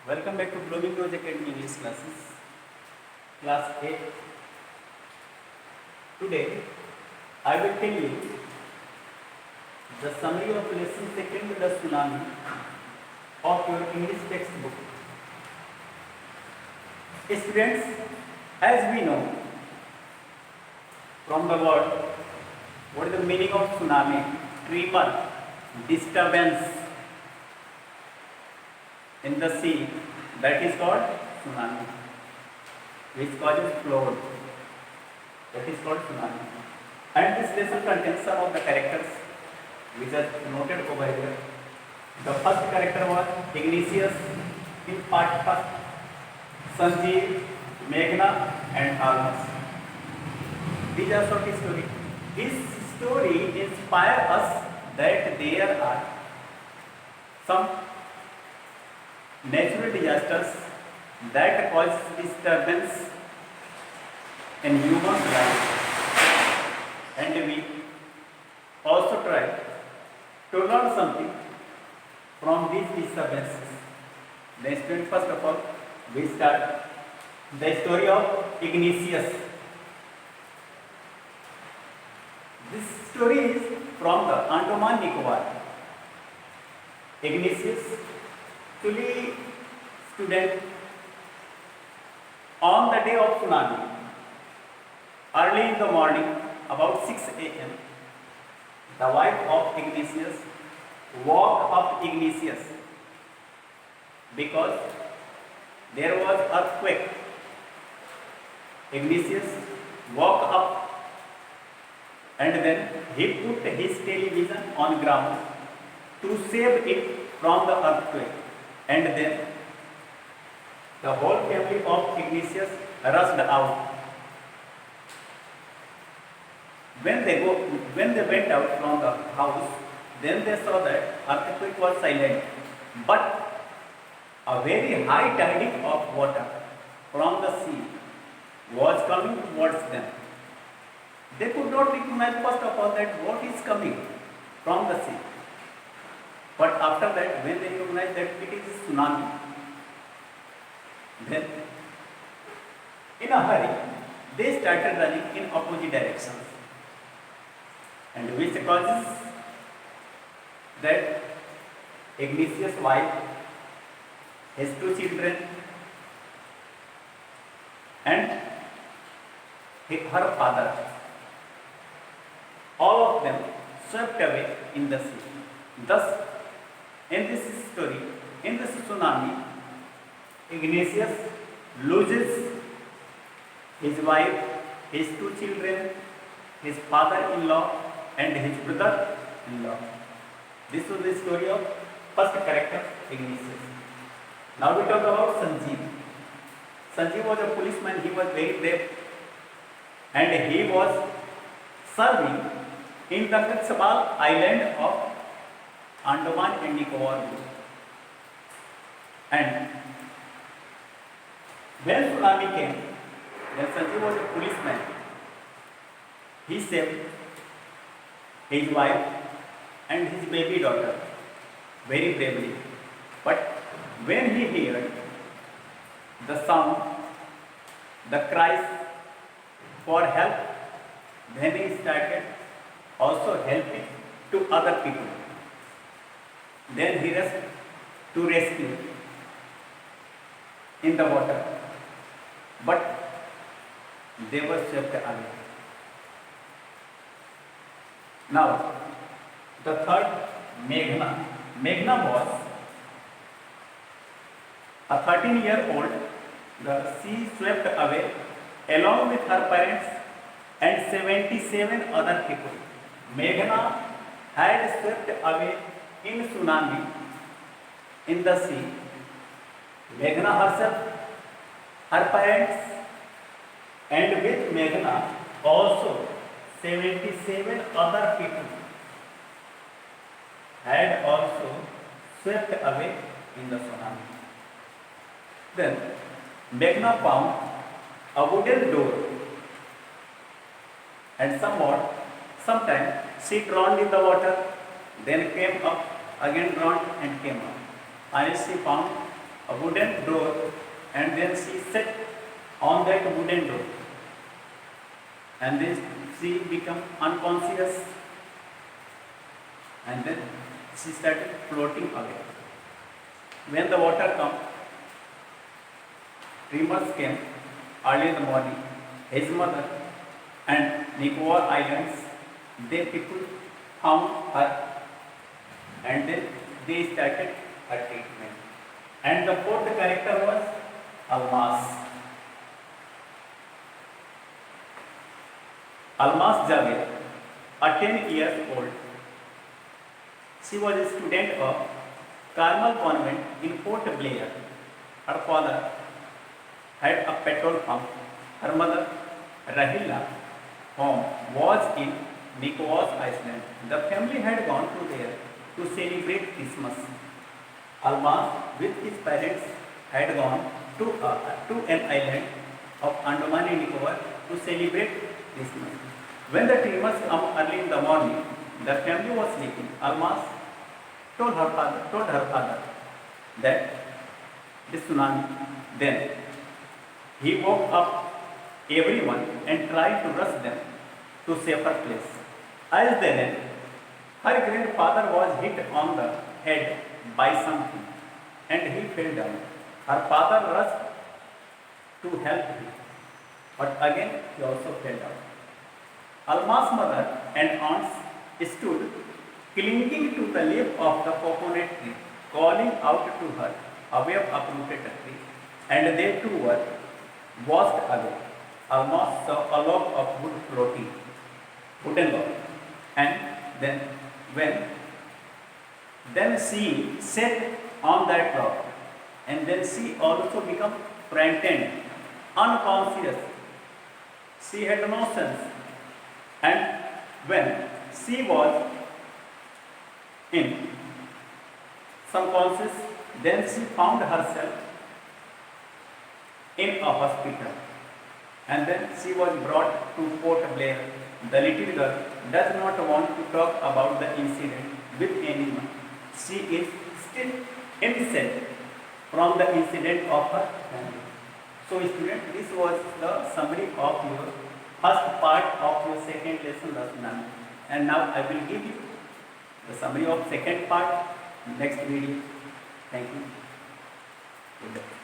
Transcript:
Welcome back to Blooming Rose Academy English classes, class 8. Today, I will tell you the summary of lesson second, the tsunami of your English textbook. Students, as we know from the word, what is the meaning of tsunami? Tremor, disturbance in the sea, that is called tsunami, which causes flood, that is called tsunami. And this lesson contains some of the characters which are noted over here. The first character was Ignatius in part first, Sanjeev, Meghna and Almas. These are short story. This story inspires us that there are some natural disasters that cause disturbance in human life, and we also try to learn something from these disturbances. The student, first of all, we start the story of Ignatius. This story is from the Andaman Nicobar. Ignatius, actually, student, on the day of tsunami, early in the morning, about 6 a.m., the wife of Ignatius woke up Ignatius because there was earthquake. Ignatius woke up and then he put his television on ground to save it from the earthquake. And then the whole family of Ignatius rushed out. When they went out from the house, then they saw that earthquake was silent, but a very high tiding of water from the sea was coming towards them. They could not recognize first of all that what is coming from the sea. But after that, when they recognized that it is a tsunami, then in a hurry, they started running in opposite directions. And which causes that Ignatius' wife, his two children, and her father, all of them swept away in the sea. Thus, in this story, in this tsunami, Ignatius loses his wife, his two children, his father-in-law, and his brother-in-law. This was the story of first character, Ignatius. Now we talk about Sanjeev. Sanjeev was a policeman. He was very brave, and he was serving in the Katsabal island of Andaman and Nicobar. And when tsunami came, then Sanjeev was a policeman. He saved his wife and his baby daughter very bravely. But when he heard the sound, the cries for help, then he started also helping to other people. Then he rushed to rescue in the water, but they were swept away. Now, the third, Meghna. Meghna was a 13-year-old. The sea swept away along with her parents and 77 other people. Meghna had swept away in tsunami in the sea. Meghna herself, her parents, and with Meghna also 77 other people had also swept away in the tsunami. Then Meghna found a wooden door, and sometime she drowned in the water, then came up, again drowned and came up. And she found a wooden door, and then she sat on that wooden door, and then she became unconscious, and then she started floating away. When the water came, tremors came early in the morning. His mother and Nicobar Islands, they people found her, and then they started her treatment. And the fourth character was Almas. Almas Javed, a 10 years old. She was a student of Carmel Convent in Port Blair. Her father had a petrol pump. Her mother, Rahila, home was in Nicobar Island. The family had gone to there to celebrate Christmas. Almas, with his parents, had gone to an island of Andaman and Nicobar to celebrate Christmas. When the tremors come early in the morning, the family was sleeping. Almas told her father that this tsunami. Then he woke up everyone and tried to rush them to safer place. As they ran, her grandfather was hit on the head by something and he fell down. Her father rushed to help him, but again he also fell down. Alma's mother and aunts stood clinging to the leaf of the coconut tree, calling out to her away of uprooted tree, and they too were washed away. Almas saw a log of wood floating, wooden log, and then she sat on that log, and then she also became frightened, unconscious. She had no sense, and when she was in some conscious, then she found herself in a hospital, and then she was brought to Port Blair. The little girl does not want to talk about the incident with anyone. She is still innocent from the incident of her family. So student, this was the summary of your first part of your second lesson, the tsunami. And now I will give you the summary of second part next video. Thank you. Good day.